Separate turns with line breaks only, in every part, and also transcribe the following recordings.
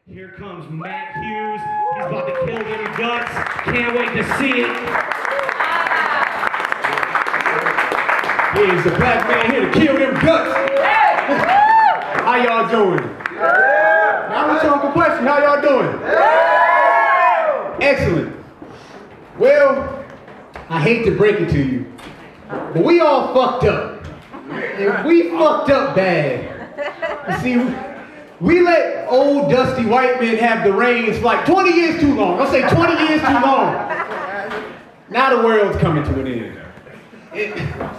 Here comes Matt Hughes. He's about to kill them guts. Can't wait to see it.
He's the black man here to kill them guts. How y'all doing? Now I'm asking a question. How y'all doing? Excellent. Well, I hate to break it to you, but we all fucked up. And we fucked up bad. You see, we let old dusty white men have the reins for like 20 years too long. I'll say 20 years too long. Now the world's coming to an end.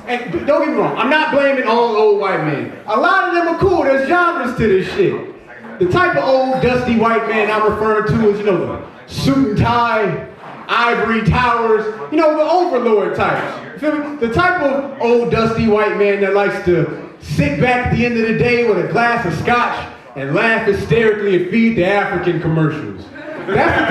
And don't get me wrong, I'm not blaming all old white men. A lot of them are cool. There's genres to this shit. The type of old dusty white man I'm referring to is, the suit and tie, ivory towers, the overlord types. You feel me? The type of old dusty white man that likes to sit back at the end of the day with a glass of scotch and laugh hysterically and feed the African commercials. That's the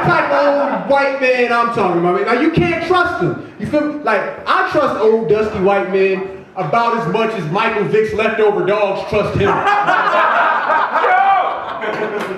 type of old white man I'm talking about. Like, you can't trust them. You feel me? Like, I trust old dusty white men about as much as Michael Vick's leftover dogs trust him.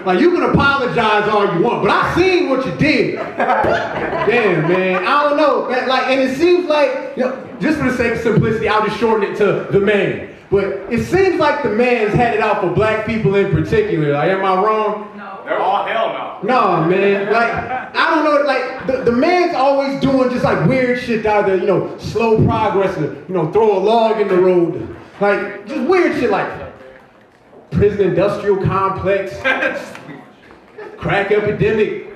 Like, you can apologize all you want, but I seen what you did. Damn, man. I don't know. Man, and it seems like, just for the sake of simplicity, I'll just shorten it to the man. But it seems like the man's had it out for black people in particular. Like, am I wrong?
Oh, hell no.
No, man. Like, I don't know. Like, the man's always doing just like weird shit out there. Slow progress. Or, throw a log in the road. Like, just weird shit like prison industrial complex, crack epidemic,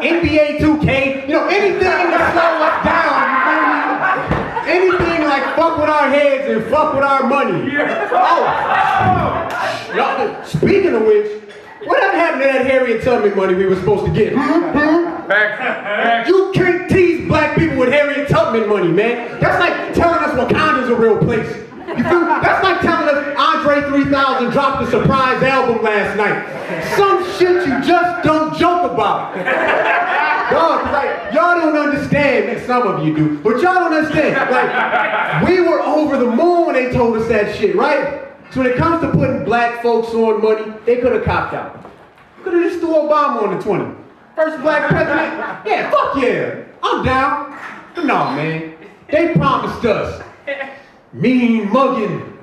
NBA 2K. Anything to slow us down. You feel me? Anything like fuck with our heads and fuck with our money. Oh, speaking of which, whatever happened to that Harriet Tubman money we were supposed to get? You can't tease black people with Harriet Tubman money, man. That's like telling us Wakanda's a real place. You feel me? That's like telling us Andre 3000 dropped a surprise album last night. Some shit you just don't joke about. Y'all don't understand, and some of you do, but y'all don't understand. Like, we were over the moon when they told us that shit, right? So when it comes to putting black folks on money, they could have copped out. Could have just threw Obama on the 20. First black president? Yeah, fuck yeah. I'm down. But no, man. They promised us mean mugging,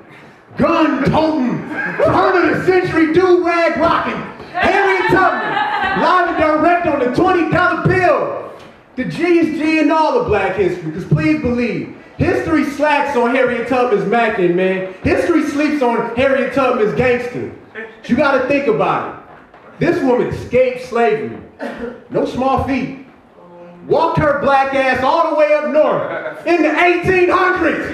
gun toting, turn of the century do-rag rocking, Harriet Tubman, live and direct on the $20 bill. The G is G in all of black history, because please believe, history slacks on Harriet Tubman's mackin', man. History sleeps on Harriet Tubman's gangster. You gotta think about it. This woman escaped slavery. No small feat. Walked her black ass all the way up north in the 1800s.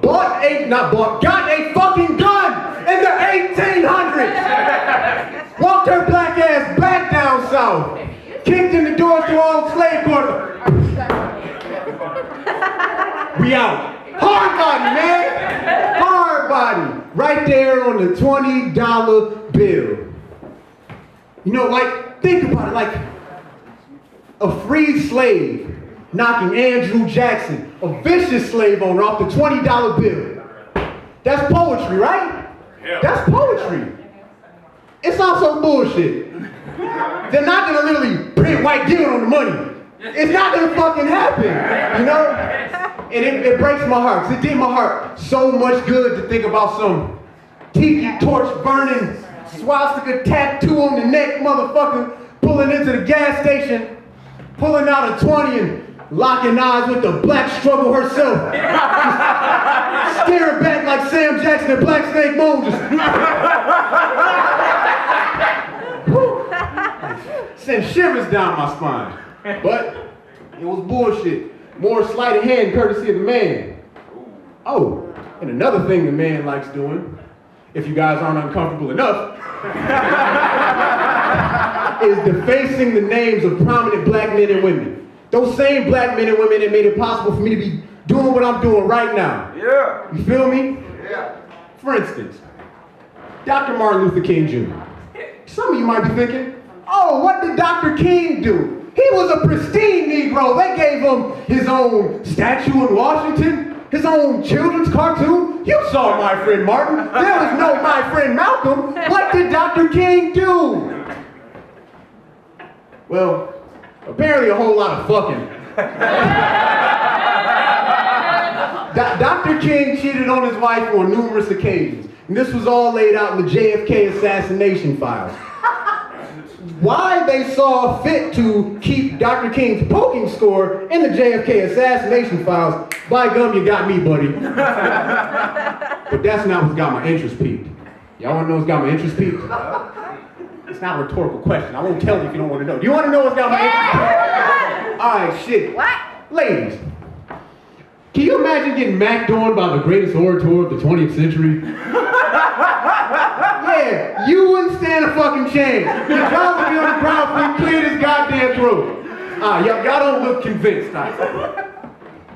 Got a fucking gun in the 1800s. Walked her black ass back down south. Kicked in the doors to all slave quarters. We out. Hard body, man. Hard body. Right there on the $20 bill. Think about it. Like, a freed slave knocking Andrew Jackson, a vicious slave owner, off the $20 bill. That's poetry, right?
Yeah.
That's poetry. It's also bullshit. They're not gonna literally print white guilt on the money. It's not gonna fucking happen, And it breaks my heart, because it did my heart so much good to think about some tiki torch burning, swastika tattoo on the neck motherfucker pulling into the gas station, pulling out a 20 and locking eyes with the black struggle herself. Staring back like Sam Jackson and Black Snake Moan. Sent shivers down my spine. But it was bullshit. More sleight of hand courtesy of the man. Oh, and another thing the man likes doing, if you guys aren't uncomfortable enough, is defacing the names of prominent black men and women. Those same black men and women that made it possible for me to be doing what I'm doing right now.
Yeah.
You feel me?
Yeah.
For instance, Dr. Martin Luther King Jr. Some of you might be thinking, oh, what did Dr. King do? He was a pristine Negro. They gave him his own statue in Washington. his own children's cartoon. You saw My Friend Martin. There was no My Friend Malcolm. What did Dr. King do? Well, apparently a whole lot of fucking. Dr. King cheated on his wife on numerous occasions. And this was all laid out in the JFK assassination files. Why they saw fit to keep Dr. King's poking score in the JFK assassination files, by gum, you got me, buddy. But that's not what's got my interest peaked. Y'all wanna know what's got my interest peaked? It's not a rhetorical question. I won't tell you if you don't want to know. Do you want to know what's got my interest peaked? All right, shit.
What?
Ladies, can you imagine getting macked on by the greatest orator of the 20th century? Yeah, you wouldn't stand a fucking chance. Your job would be on the ground for clear this goddamn throat. Y'all don't look convinced.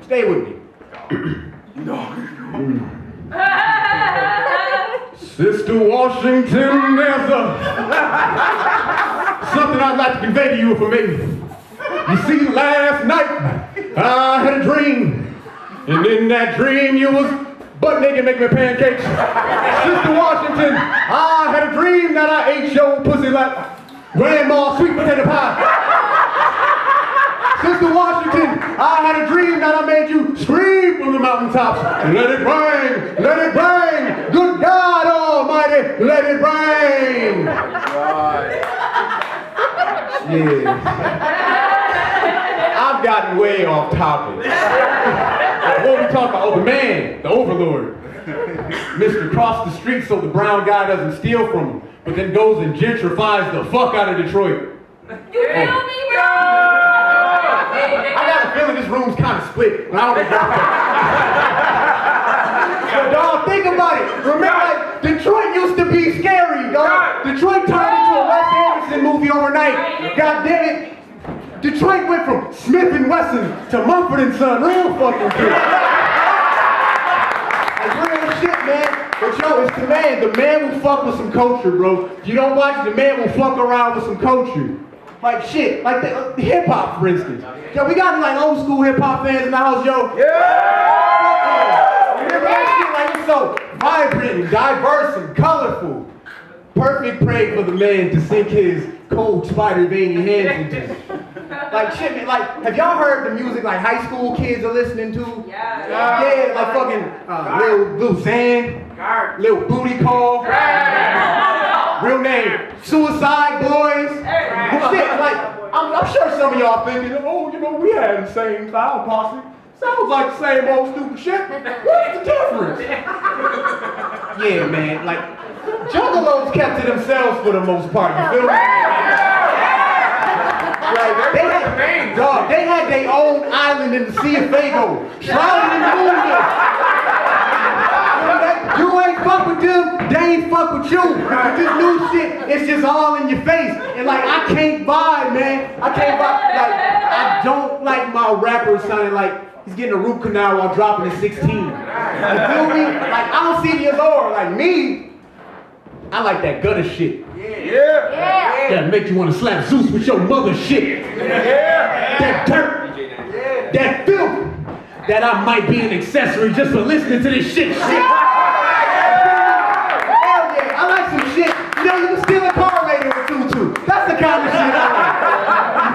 Stay with me. Sister Washington, there's something I'd like to convey to you for me. You see, last night I had a dream, and in that dream you was butt naked making me pancakes. Sister Washington, I had a dream that I ate your pussy like grandma's sweet potato pie. Sister Washington, I had a dream that I made you scream from the mountaintops. Let it rain, let it rain. Good God Almighty, let it rain. Yeah. I've gotten way off topic. What we talking about? Oh, the man, the overlord. Mr. Cross the street so the brown guy doesn't steal from him, but then goes and gentrifies the fuck out of Detroit.
You feel me, bro?
I got a feeling this room's kind of split, but I don't know. So, dog, think about it. Remember, like, Detroit used to be scary, dog. Detroit turned into a Wes Anderson movie overnight. God damn it. Detroit went from Smith & Wesson to Mumford & Son. Real fucking good. Like, real shit, man. But yo, it's the man. The man will fuck with some culture, bro. If you don't watch it, the man will fuck around with some culture. Like shit, like the hip-hop, for instance. Yo, we got like old school hip-hop fans in the house, yo. Yeah! Remember that shit? Like, it's so vibrant and diverse and colorful. Perfect prey for the man to sink his cold, spider veiny hands into. Like shit, man, like, have y'all heard the music like high school kids are listening to? Yeah, like fucking Lil Xan, Lil Booty Call, real name, Suicide Boys. Shit, like, I'm sure some of y'all thinking, oh, you know, we had the same style posse. Sounds like the same old stupid shit. What's the difference? Yeah, man, like, Juggalos kept to themselves for the most part, you feel me? Like, they had their own island in the Sea of Fago, shrouded in moonlight. You ain't fuck with them, they ain't fuck with you. With this new shit, it's just all in your face. And like, I can't vibe, man. I can't vibe. Like, I don't like my rappers sounding like he's getting a root canal while dropping a 16. You feel me? Like, I don't see the allure. Like me, I like that gutter shit. Yeah. That make you want to slap Zeus with your mother shit. Yeah. That dirt. Yeah. That filth. That I might be an accessory just for listening to this shit. Hell yeah. I like some shit. You know, you can steal a car later with Tutu. That's the kind of shit I like.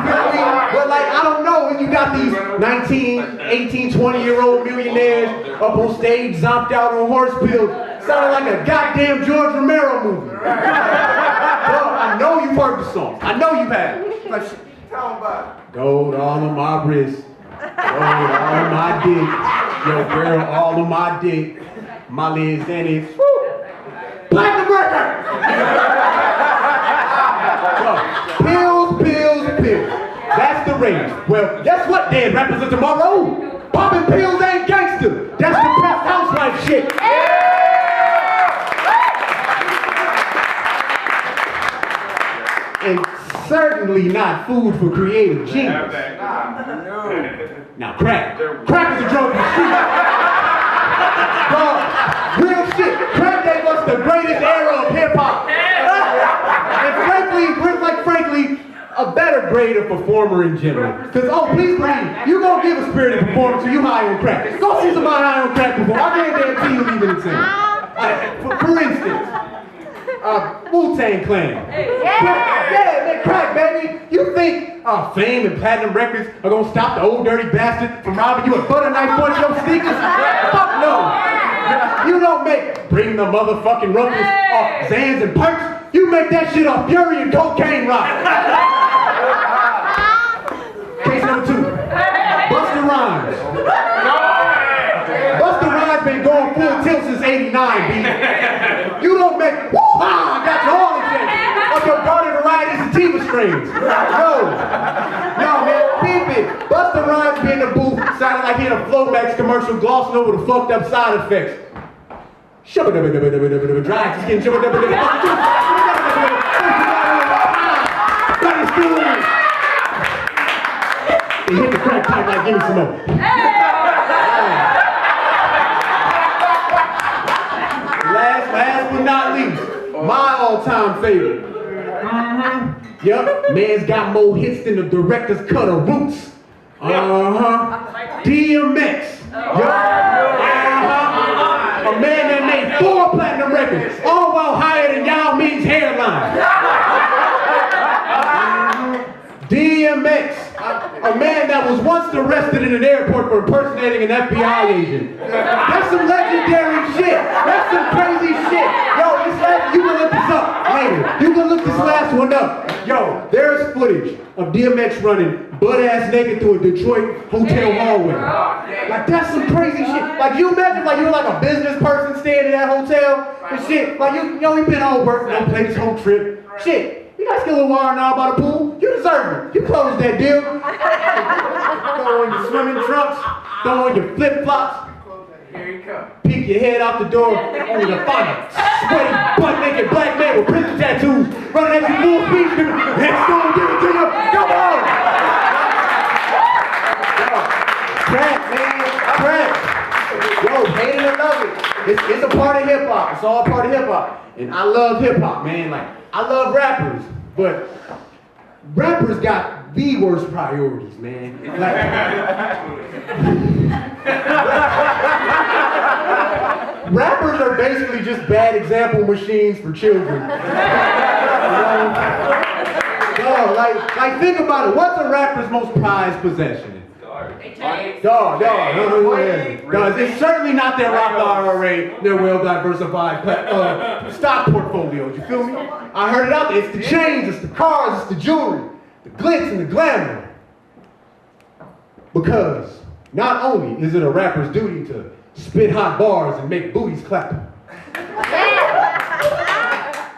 You feel me? But like, I don't know when you got these 19, 18, 20-year-old millionaires up on stage, zomped out on horse pills. Sounded like a goddamn George Romero movie. Bro, I know you've heard the song. I know you have. Like, tell them about it. Gold all on my wrist. Gold all on my dick. Yo, girl, all on my dick. My legs and it's platinum record. Pills. That's the range. Well, guess what, dead rappers of tomorrow? Popping pills ain't gangster. That's the best house life shit. And certainly not food for creative genius. Now crack. Crack is a drug in the street. Dog, real shit. Crack gave us the greatest era of hip hop. And frankly, a better grade a performer in general. Because, oh, please believe, you gonna give a spirited performance so you high on crack. Go see somebody high on crack perform. I guarantee you leave it insane. For instance, Wu-Tang Clan. Yeah, they crack, baby. You think Fame and Platinum Records are gonna stop the old dirty bastard from robbing you a butter knife for your sneakers? Fuck no. You don't make Bring the Motherfucking Ruckus off Zans and Perks. You make that shit off Fury and Cocaine Rock. Case number 2. Busta Rhymes. Busta Rhymes been going full tilt since '89, B. You don't make woo-ha, got you all in shit of your garden variety sativa strains. No, man, peep it. Busta Rhymes be in the booth, sounding like he in a Flomax commercial, glossing over the fucked up side effects. Shubba-dubba-dubba-dubba-dubba, dry skin, shubba-dubba-dubba. He hit the crack pipe like, give me some more. Last but not least, my all-time favorite. Yup, man's got more hits than the director's cut of Roots. DMX. A man that made 4 platinum records, all while higher than Yao Ming's hairline. DMX, a man that was once arrested in an airport for impersonating an FBI agent. That's some legendary shit. That's some crazy shit. Yo, you can look this up later. You can look this last one up. Yo, there's footage of DMX running butt-ass naked through a Detroit hotel hallway. Like, that's some crazy shit. Like, you imagine, like, you're like a business person staying in that hotel and shit. Like, you know, you've been all working on play this whole trip. Shit. You guys get a little R&R by the pool. You deserve it. You closed that deal. Throw on your swimming trunks. Throw on your flip-flops.
Here you come.
Peek your head out the door, only to find a sweaty, butt-naked black man with prison tattoos running at you full speed. Let's go and give it to you. Come on. Yo, crack, man. Crack. Yo, hate it or love it. It's a part of hip-hop. It's all a part of hip-hop. And I love hip-hop, man. Like, I love rappers, but rappers got the worst priorities, man. Like, rappers are basically just bad example machines for children. Like think about it. What's a rapper's most prized possession? Dog. It's certainly not their rock IRA, their well-diversified stock portfolios, you feel me? I heard it out there. It's the chains, it's the cars, it's the jewelry, the glitz and the glamour. Because not only is it a rapper's duty to spit hot bars and make booties clap,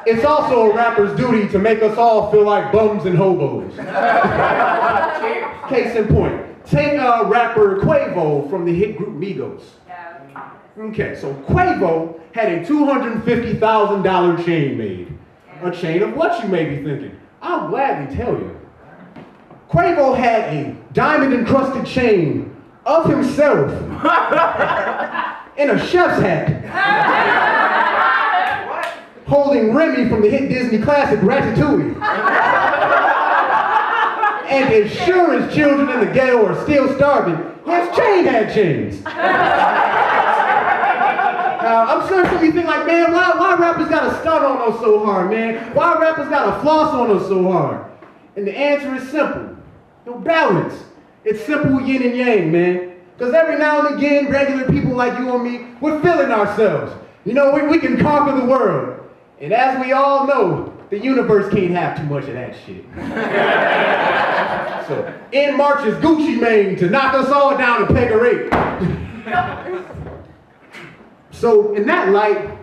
it's also a rapper's duty to make us all feel like bums and hobos. Case in point. Take rapper Quavo from the hit group Migos. Okay, so Quavo had a $250,000 chain made. A chain of what, you may be thinking? I'll gladly tell you. Quavo had a diamond-encrusted chain of himself in a chef's hat, holding Remy from the hit Disney classic Ratatouille. And as sure as children in the ghetto are still starving, his chain had chains. I'm sure some of you think like, man, why rappers gotta stunt on us so hard, man? Why rappers gotta floss on us so hard? And the answer is simple. No balance. It's simple yin and yang, man. Because every now and again, regular people like you and me, we're feeling ourselves. You know, we can conquer the world. And as we all know, the universe can't have too much of that shit. So, in marches Gucci Mane to knock us all down a peg of 8. So, in that light,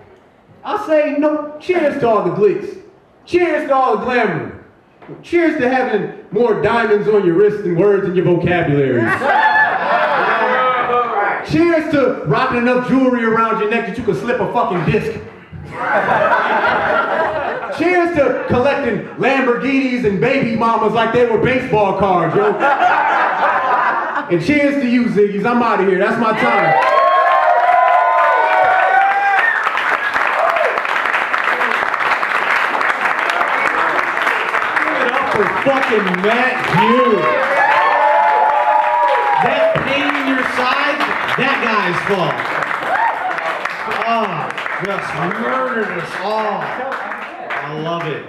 I'll say, cheers to all the glitz. Cheers to all the glamour. Cheers to having more diamonds on your wrist than words in your vocabulary. Cheers to rocking enough jewelry around your neck that you can slip a fucking disc. Cheers to collecting Lamborghinis and baby mamas like they were baseball cards, yo. And cheers to you, Ziggies. I'm out of here. That's my time. Give it up for fucking met you. That pain in your side, that guy's fault. Oh, just murdered us all. I love it.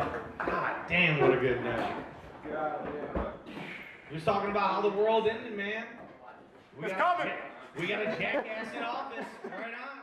God damn, what a good night. He was talking about how the world ended, man. We got a jackass in office. Right on.